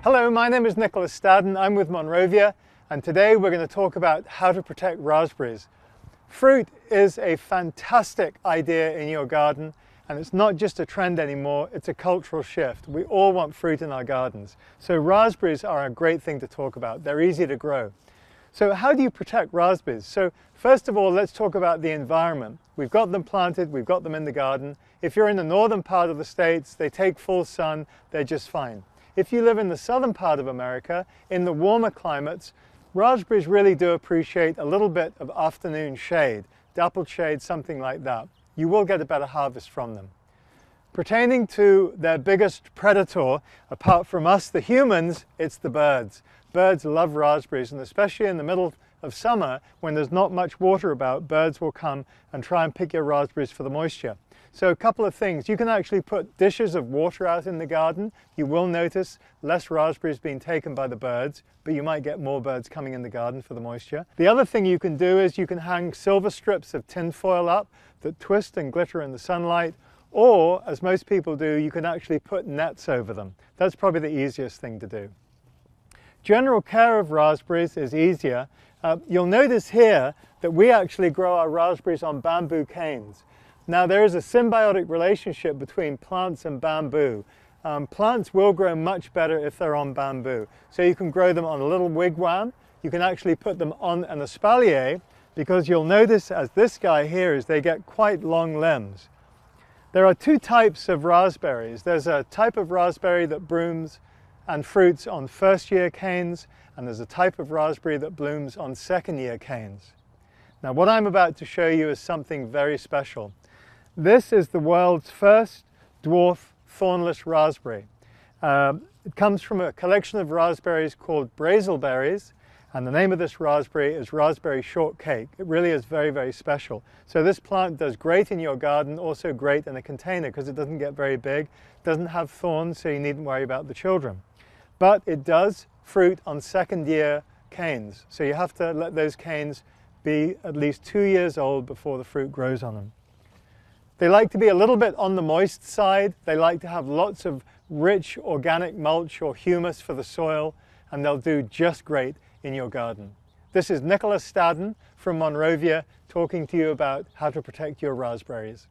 Hello, my name is Nicholas Stadden. I'm with Monrovia, and today we're going to talk about how to protect raspberries. Fruit is a fantastic idea in your garden, and it's not just a trend anymore, it's a cultural shift. We all want fruit in our gardens. So raspberries are a great thing to talk about. They're easy to grow. So how do you protect raspberries? So first of all, let's talk about the environment. We've got them planted, we've got them in the garden. If you're in the northern part of the States, they take full sun, they're just fine. If you live in the southern part of America, in the warmer climates, raspberries really do appreciate a little bit of afternoon shade, dappled shade, something like that. You will get a better harvest from them. Pertaining to their biggest predator, apart from us, the humans, it's the birds. Birds love raspberries, and especially in the middle of summer, when there's not much water about, birds will come and try and pick your raspberries for the moisture. So a couple of things. You can actually put dishes of water out in the garden. You will notice less raspberries being taken by the birds, but you might get more birds coming in the garden for the moisture. The other thing you can do is you can hang silver strips of tin foil up that twist and glitter in the sunlight, or, as most people do, you can actually put nets over them. That's probably the easiest thing to do. General care of raspberries is easier. You'll notice here that we actually grow our raspberries on bamboo canes. Now, there is a symbiotic relationship between plants and bamboo. Plants will grow much better if they're on bamboo. So you can grow them on a little wigwam. You can actually put them on an espalier, because you'll notice, as this guy here is, they get quite long limbs. There are two types of raspberries. There's a type of raspberry that blooms and fruits on first-year canes, and there's a type of raspberry that blooms on second-year canes. Now, what I'm about to show you is something very special. This is the world's first dwarf thornless raspberry. It comes from a collection of raspberries called brazelberries, and the name of this raspberry is raspberry shortcake. It really is very, very special. So this plant does great in your garden, also great in a container because it doesn't get very big, doesn't have thorns, so you needn't worry about the children. But it does fruit on second-year canes, so you have to let those canes be at least 2 years old before the fruit grows on them. They like to be a little bit on the moist side. They like to have lots of rich organic mulch or humus for the soil, and they'll do just great in your garden. This is Nicholas Stadden from Monrovia talking to you about how to protect your raspberries.